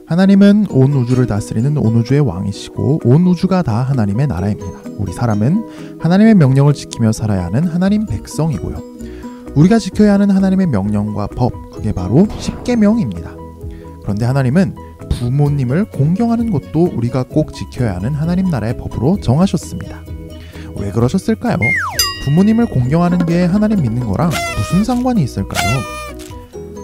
하나님은 온 우주를 다스리는 온 우주의 왕이시고 온 우주가 다 하나님의 나라입니다. 우리 사람은 하나님의 명령을 지키며 살아야 하는 하나님 백성이고요. 우리가 지켜야 하는 하나님의 명령과 법, 그게 바로 십계명입니다. 그런데 하나님은 부모님을 공경하는 것도 우리가 꼭 지켜야 하는 하나님 나라의 법으로 정하셨습니다. 왜 그러셨을까요? 부모님을 공경하는 게 하나님 믿는 거랑 무슨 상관이 있을까요?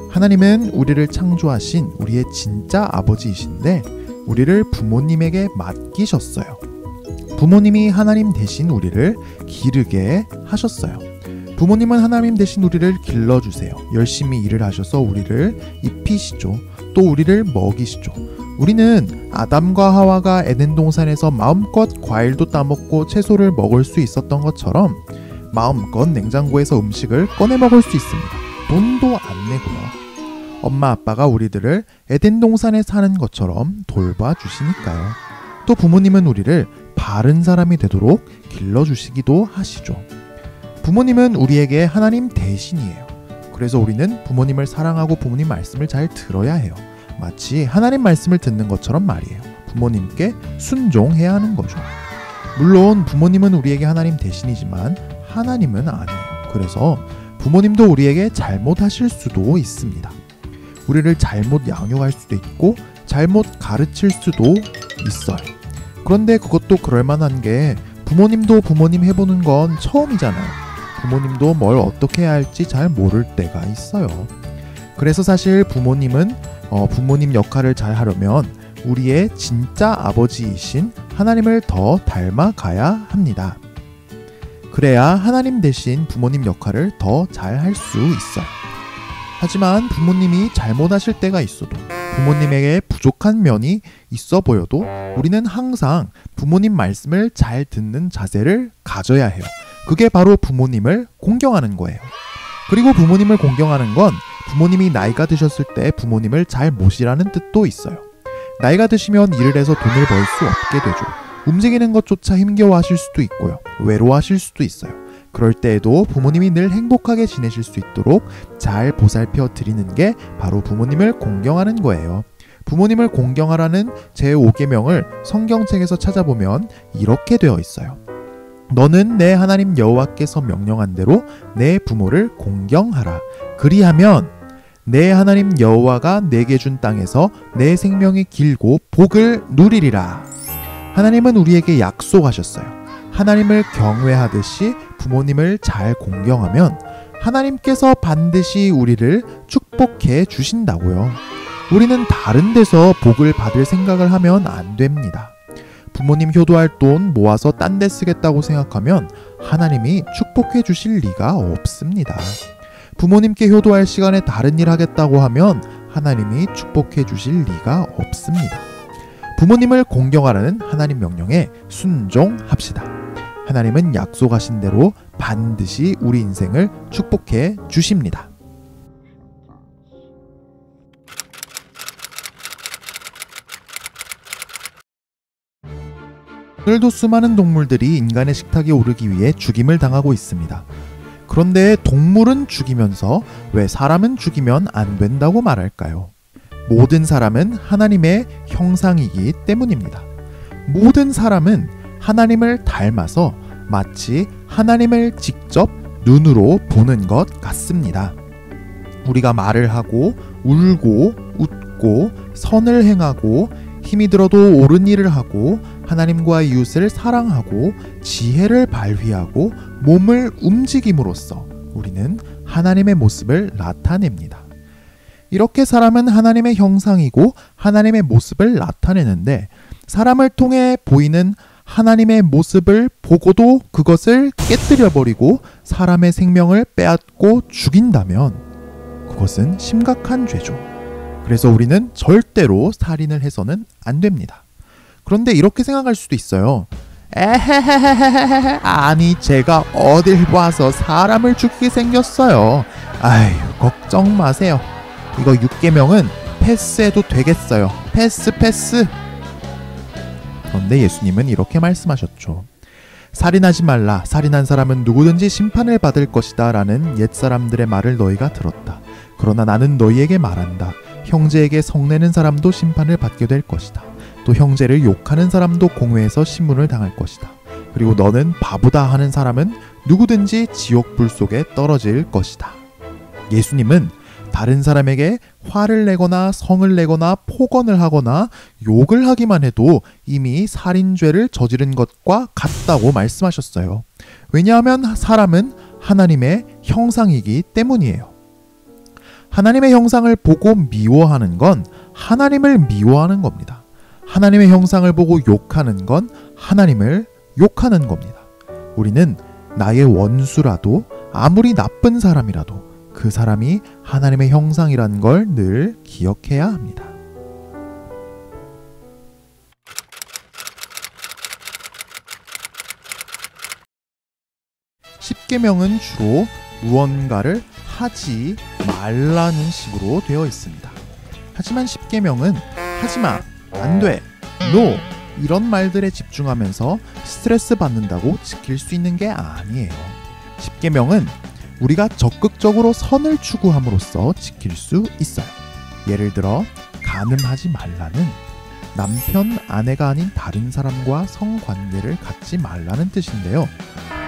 하나님은 우리를 창조하신 우리의 진짜 아버지이신데 우리를 부모님에게 맡기셨어요. 부모님이 하나님 대신 우리를 기르게 하셨어요. 부모님은 하나님 대신 우리를 길러주세요. 열심히 일을 하셔서 우리를 입히시죠. 또 우리를 먹이시죠. 우리는 아담과 하와가 에덴 동산에서 마음껏 과일도 따먹고 채소를 먹을 수 있었던 것처럼 마음껏 냉장고에서 음식을 꺼내 먹을 수 있습니다. 돈도 안 내고요. 엄마 아빠가 우리들을 에덴 동산에 사는 것처럼 돌봐주시니까요. 또 부모님은 우리를 바른 사람이 되도록 길러주시기도 하시죠. 부모님은 우리에게 하나님 대신이에요. 그래서 우리는 부모님을 사랑하고 부모님 말씀을 잘 들어야 해요. 마치 하나님 말씀을 듣는 것처럼 말이에요. 부모님께 순종해야 하는 거죠. 물론 부모님은 우리에게 하나님 대신이지만 하나님은 아니에요. 그래서 부모님도 우리에게 잘못하실 수도 있습니다. 우리를 잘못 양육할 수도 있고 잘못 가르칠 수도 있어요. 그런데 그것도 그럴만한 게 부모님도 부모님 해보는 건 처음이잖아요. 부모님도 뭘 어떻게 해야 할지 잘 모를 때가 있어요. 그래서 사실 부모님은 부모님 역할을 잘 하려면 우리의 진짜 아버지이신 하나님을 더 닮아가야 합니다. 그래야 하나님 대신 부모님 역할을 더 잘 할 수 있어요. 하지만 부모님이 잘못하실 때가 있어도 부모님에게 부족한 면이 있어 보여도 우리는 항상 부모님 말씀을 잘 듣는 자세를 가져야 해요. 그게 바로 부모님을 공경하는 거예요. 그리고 부모님을 공경하는 건 부모님이 나이가 드셨을 때 부모님을 잘 모시라는 뜻도 있어요. 나이가 드시면 일을 해서 돈을 벌 수 없게 되죠. 움직이는 것조차 힘겨워하실 수도 있고요. 외로워하실 수도 있어요. 그럴 때에도 부모님이 늘 행복하게 지내실 수 있도록 잘 보살펴 드리는 게 바로 부모님을 공경하는 거예요. 부모님을 공경하라는 제5계명을 성경책에서 찾아보면 이렇게 되어 있어요. 너는 내 하나님 여호와께서 명령한 대로 내 부모를 공경하라. 그리하면 내 하나님 여호와가 내게 준 땅에서 내 생명이 길고 복을 누리리라. 하나님은 우리에게 약속하셨어요. 하나님을 경외하듯이 부모님을 잘 공경하면 하나님께서 반드시 우리를 축복해 주신다고요. 우리는 다른 데서 복을 받을 생각을 하면 안 됩니다. 부모님 효도할 돈 모아서 딴 데 쓰겠다고 생각하면 하나님이 축복해 주실 리가 없습니다. 부모님께 효도할 시간에 다른 일 하겠다고 하면 하나님이 축복해 주실 리가 없습니다. 부모님을 공경하라는 하나님 명령에 순종합시다. 하나님은 약속하신 대로 반드시 우리 인생을 축복해 주십니다. 오늘도 수많은 동물들이 인간의 식탁에 오르기 위해 죽임을 당하고 있습니다. 그런데 동물은 죽이면서 왜 사람은 죽이면 안 된다고 말할까요? 모든 사람은 하나님의 형상이기 때문입니다. 모든 사람은 하나님을 닮아서 마치 하나님을 직접 눈으로 보는 것 같습니다. 우리가 말을 하고 울고 웃고 선을 행하고 힘이 들어도 옳은 일을 하고 하나님과 이웃을 사랑하고 지혜를 발휘하고 몸을 움직임으로써 우리는 하나님의 모습을 나타냅니다. 이렇게 사람은 하나님의 형상이고 하나님의 모습을 나타내는데 사람을 통해 보이는 하나님의 모습을 보고도 그것을 깨뜨려버리고 사람의 생명을 빼앗고 죽인다면 그것은 심각한 죄죠. 그래서 우리는 절대로 살인을 해서는 안 됩니다. 그런데 이렇게 생각할 수도 있어요. 에헤헤헤헤헤, 아니 제가 어딜 봐서 사람을 죽이게 생겼어요. 아휴, 걱정 마세요. 이거 6계명은 패스해도 되겠어요. 패스. 그런데 예수님은 이렇게 말씀하셨죠. 살인하지 말라. 살인한 사람은 누구든지 심판을 받을 것이다 라는 옛사람들의 말을 너희가 들었다. 그러나 나는 너희에게 말한다. 형제에게 성내는 사람도 심판을 받게 될 것이다. 또 형제를 욕하는 사람도 공회에서 신문을 당할 것이다. 그리고 너는 바보다 하는 사람은 누구든지 지옥 불 속에 떨어질 것이다. 예수님은 다른 사람에게 화를 내거나 성을 내거나 폭언을 하거나 욕을 하기만 해도 이미 살인죄를 저지른 것과 같다고 말씀하셨어요. 왜냐하면 사람은 하나님의 형상이기 때문이에요. 하나님의 형상을 보고 미워하는 건 하나님을 미워하는 겁니다. 하나님의 형상을 보고 욕하는 건 하나님을 욕하는 겁니다. 우리는 나의 원수라도 아무리 나쁜 사람이라도 그 사람이 하나님의 형상이라는 걸 늘 기억해야 합니다. 십계명은 주로 무언가를 하지 말라는 식으로 되어 있습니다. 하지만 십계명은 하지마, 안돼, 노 이런 말들에 집중하면서 스트레스 받는다고 지킬 수 있는 게 아니에요. 십계명은 우리가 적극적으로 선을 추구함으로써 지킬 수 있어요. 예를 들어 간음하지 말라는 남편, 아내가 아닌 다른 사람과 성관계를 갖지 말라는 뜻인데요.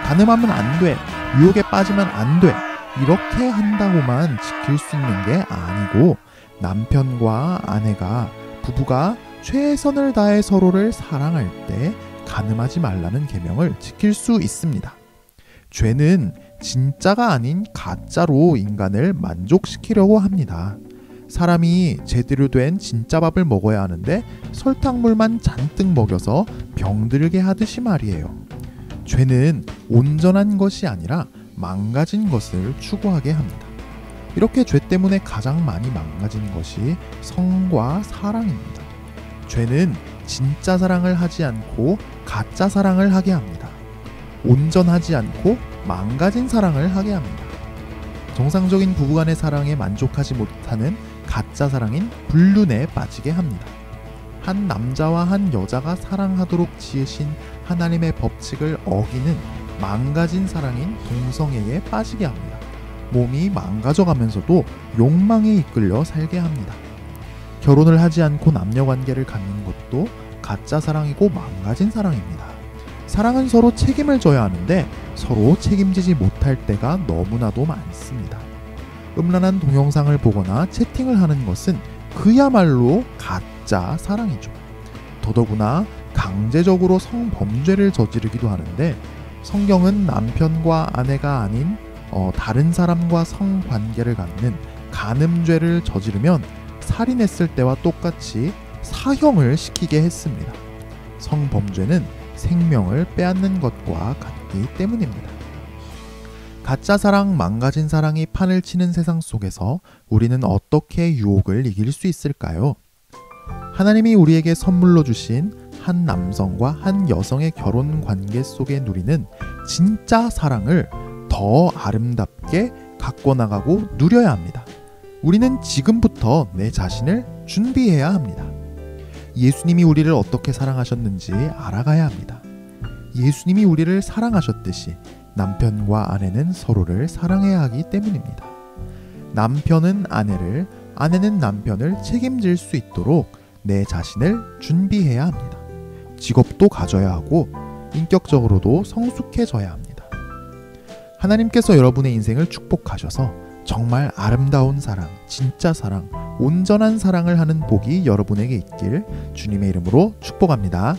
간음하면 안 돼, 유혹에 빠지면 안 돼 이렇게 한다고만 지킬 수 있는 게 아니고 남편과 아내가 부부가 최선을 다해 서로를 사랑할 때 간음하지 말라는 계명을 지킬 수 있습니다. 죄는 진짜가 아닌 가짜로 인간을 만족시키려고 합니다. 사람이 제대로 된 진짜 밥을 먹어야 하는데 설탕물만 잔뜩 먹여서 병들게 하듯이 말이에요. 죄는 온전한 것이 아니라 망가진 것을 추구하게 합니다. 이렇게 죄 때문에 가장 많이 망가진 것이 성과 사랑입니다. 죄는 진짜 사랑을 하지 않고 가짜 사랑을 하게 합니다. 온전하지 않고 망가진 사랑을 하게 합니다. 정상적인 부부간의 사랑에 만족하지 못하는 가짜 사랑인 불륜에 빠지게 합니다. 한 남자와 한 여자가 사랑하도록 지으신 하나님의 법칙을 어기는 망가진 사랑인 동성애에 빠지게 합니다. 몸이 망가져가면서도 욕망에 이끌려 살게 합니다. 결혼을 하지 않고 남녀관계를 갖는 것도 가짜 사랑이고 망가진 사랑입니다. 사랑은 서로 책임을 져야 하는데 서로 책임지지 못할 때가 너무나도 많습니다. 음란한 동영상을 보거나 채팅을 하는 것은 그야말로 가짜 사랑이죠. 더더구나 강제적으로 성범죄를 저지르기도 하는데 성경은 남편과 아내가 아닌 다른 사람과 성관계를 갖는 간음죄를 저지르면 살인했을 때와 똑같이 사형을 시키게 했습니다. 성범죄는 생명을 빼앗는 것과 같기 때문입니다. 가짜 사랑, 망가진 사랑이 판을 치는 세상 속에서 우리는 어떻게 유혹을 이길 수 있을까요? 하나님이 우리에게 선물로 주신 한 남성과 한 여성의 결혼 관계 속에 누리는 진짜 사랑을 더 아름답게 갖고 나가고 누려야 합니다. 우리는 지금부터 내 자신을 준비해야 합니다. 예수님이 우리를 어떻게 사랑하셨는지 알아가야 합니다. 예수님이 우리를 사랑하셨듯이 남편과 아내는 서로를 사랑해야 하기 때문입니다. 남편은 아내를, 아내는 남편을 책임질 수 있도록 내 자신을 준비해야 합니다. 직업도 가져야 하고 인격적으로도 성숙해져야 합니다. 하나님께서 여러분의 인생을 축복하셔서 정말 아름다운 사랑, 진짜 사랑, 온전한 사랑을 하는 복이 여러분에게 있길 주님의 이름으로 축복합니다.